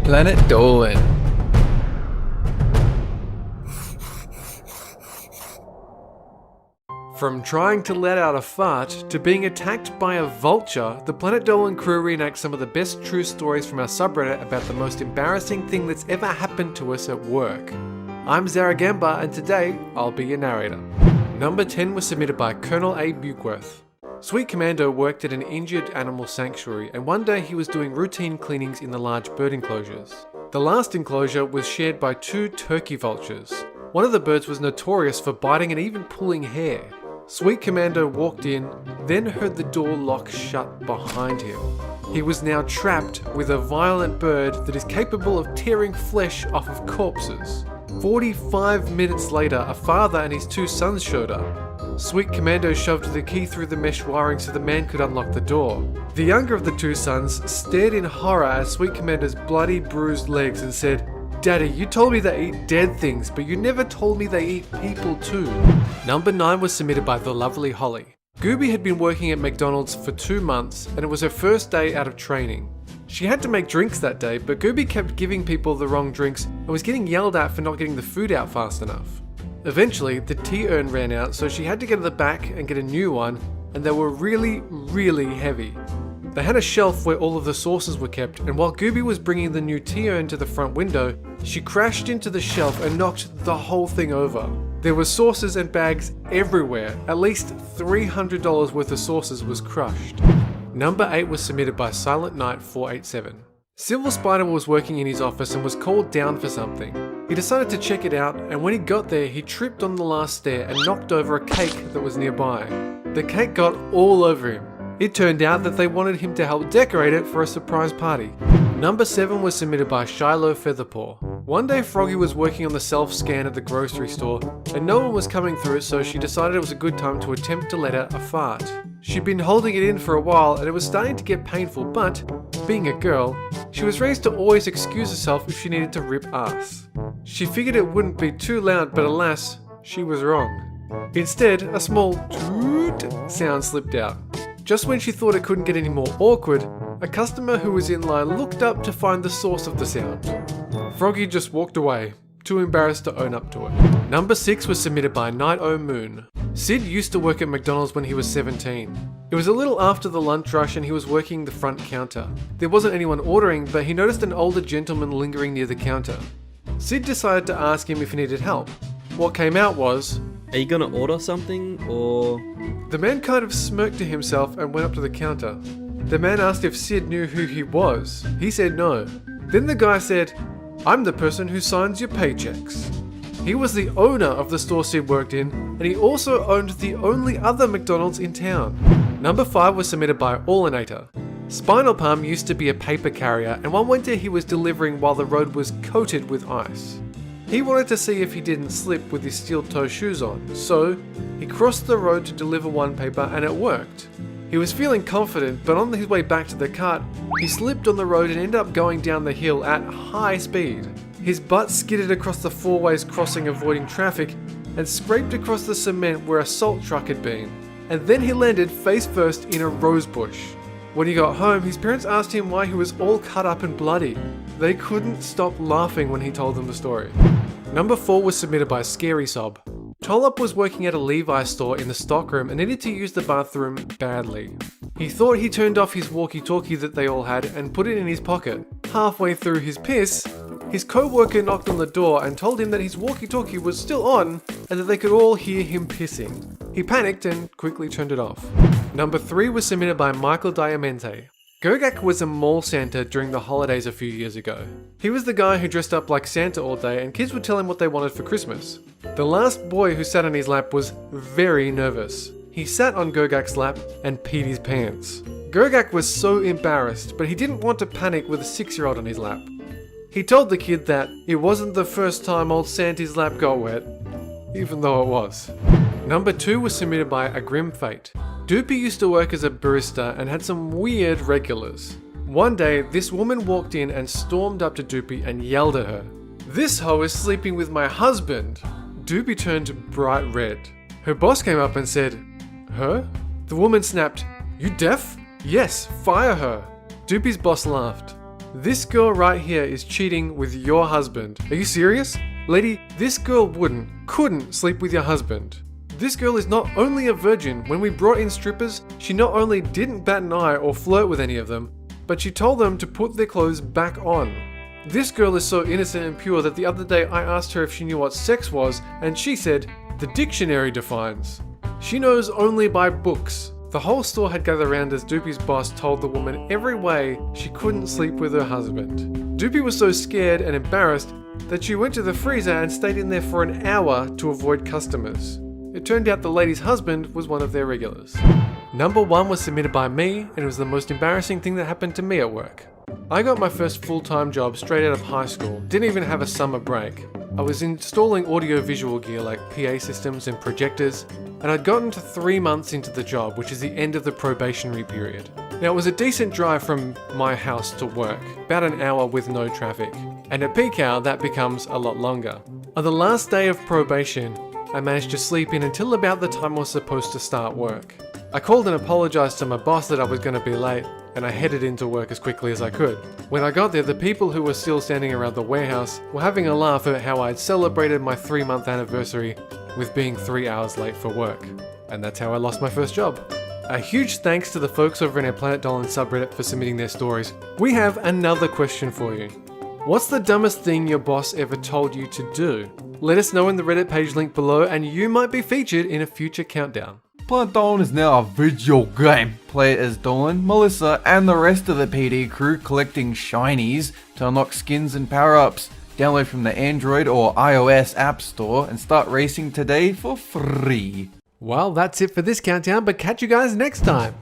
Planet Dolan. From trying to let out a fart to being attacked by a vulture, the Planet Dolan crew reenacts some of the best true stories from our subreddit about the most embarrassing thing that's ever happened to us at work. I'm Zaragamba, and today I'll be your narrator. Number 10 was submitted by Colonel A. Bukeworth. Sweet Commando worked at an injured animal sanctuary, and one day he was doing routine cleanings in the large bird enclosures. The last enclosure was shared by 2 turkey vultures. One of the birds was notorious for biting and even pulling hair. Sweet Commando walked in, then heard the door lock shut behind him. He was now trapped with a violent bird that is capable of tearing flesh off of corpses. 45 minutes later, a father and his 2 sons showed up. Sweet Commando shoved the key through the mesh wiring so the man could unlock the door. The younger of the 2 sons stared in horror at Sweet Commando's bloody, bruised legs and said, "Daddy, you told me they eat dead things, but you never told me they eat people too." Number 9 was submitted by the lovely Holly. Gooby had been working at McDonald's for 2 months, and it was her first day out of training. She had to make drinks that day, but Gooby kept giving people the wrong drinks and was getting yelled at for not getting the food out fast enough. Eventually, the tea urn ran out, so she had to go to the back and get a new one, and they were really, really heavy. They had a shelf where all of the sauces were kept, and while Gooby was bringing the new tea urn to the front window, she crashed into the shelf and knocked the whole thing over. There were sauces and bags everywhere. At least $300 worth of sauces was crushed. Number 8 was submitted by Silent Knight 487. Silver Spider was working in his office and was called down for something. He decided to check it out, and when he got there, he tripped on the last stair and knocked over a cake that was nearby. The cake got all over him. It turned out that they wanted him to help decorate it for a surprise party. Number 7 was submitted by Shiloh Featherpaw. One day Froggy was working on the self-scan at the grocery store, and no one was coming through, so she decided it was a good time to attempt to let out a fart. She'd been holding it in for a while, and it was starting to get painful, but, being a girl, she was raised to always excuse herself if she needed to rip ass. She figured it wouldn't be too loud, but alas, she was wrong. Instead, a small toot sound slipped out. Just when she thought it couldn't get any more awkward, a customer who was in line looked up to find the source of the sound. Froggy just walked away, too embarrassed to own up to it. Number 6 was submitted by Night O Moon. Sid used to work at McDonald's when he was 17. It was a little after the lunch rush and he was working the front counter. There wasn't anyone ordering, but he noticed an older gentleman lingering near the counter. Sid decided to ask him if he needed help. What came out was, "Are you gonna order something, or...?" The man kind of smirked to himself and went up to the counter. The man asked if Sid knew who he was. He said no. Then the guy said, "I'm the person who signs your paychecks." He was the owner of the store Sid worked in, and he also owned the only other McDonald's in town. Number 5 was submitted by Allinator. Spinal Palm used to be a paper carrier, and one winter he was delivering while the road was coated with ice. He wanted to see if he didn't slip with his steel-toe shoes on, so he crossed the road to deliver one paper, and it worked. He was feeling confident, but on his way back to the cart, he slipped on the road and ended up going down the hill at high speed. His butt skidded across the 4-ways crossing avoiding traffic and scraped across the cement where a salt truck had been. And then he landed face first in a rose bush. When he got home, his parents asked him why he was all cut up and bloody. They couldn't stop laughing when he told them the story. Number 4 was submitted by Scary Sob. Tolop was working at a Levi's store in the stockroom and needed to use the bathroom badly. He thought he turned off his walkie-talkie that they all had and put it in his pocket. Halfway through his piss, his co-worker knocked on the door and told him that his walkie-talkie was still on and that they could all hear him pissing. He panicked and quickly turned it off. Number 3 was submitted by Michael Diamante. Gogak was a mall Santa during the holidays a few years ago. He was the guy who dressed up like Santa all day and kids would tell him what they wanted for Christmas. The last boy who sat on his lap was very nervous. He sat on Gogak's lap and peed his pants. Gogak was so embarrassed, but he didn't want to panic with a 6-year-old on his lap. He told the kid that it wasn't the first time old Santa's lap got wet, even though it was. Number 2 was submitted by A Grim Fate. Doopy used to work as a barista and had some weird regulars. One day, this woman walked in and stormed up to Doopy and yelled at her, "This hoe is sleeping with my husband!" Doopy turned bright red. Her boss came up and said, "Her?" The woman snapped, "You deaf? Yes, fire her." Doopy's boss laughed. This girl right here is cheating with your husband. Are you serious? Lady, this girl couldn't sleep with your husband. This girl is not only a virgin. When we brought in strippers, she not only didn't bat an eye or flirt with any of them, but she told them to put their clothes back on. This girl is so innocent and pure that the other day I asked her if she knew what sex was, and she said, the dictionary defines. She knows only by books. The whole store had gathered around as Doopy's boss told the woman every way she couldn't sleep with her husband. Doopy was so scared and embarrassed that she went to the freezer and stayed in there for an hour to avoid customers. It turned out the lady's husband was one of their regulars. Number 1 was submitted by me, and it was the most embarrassing thing that happened to me at work. I got my first full-time job straight out of high school, didn't even have a summer break. I was installing audio-visual gear like PA systems and projectors, and I'd gotten to 3 months into the job, which is the end of the probationary period. Now it was a decent drive from my house to work, about an hour with no traffic, and at peak hour that becomes a lot longer. On the last day of probation, I managed to sleep in until about the time I was supposed to start work. I called and apologized to my boss that I was going to be late, and I headed into work as quickly as I could. When I got there, the people who were still standing around the warehouse were having a laugh at how I had celebrated my 3-month anniversary with being 3 hours late for work. And that's how I lost my first job. A huge thanks to the folks over in our Planet Dolan subreddit for submitting their stories. We have another question for you. What's the dumbest thing your boss ever told you to do? Let us know in the Reddit page link below, and you might be featured in a future countdown. Planet Dolan is now a video game. Play it as Dolan, Melissa, and the rest of the PD crew collecting shinies to unlock skins and power-ups. Download from the Android or iOS App Store and start racing today for free. Well, that's it for this countdown, but catch you guys next time.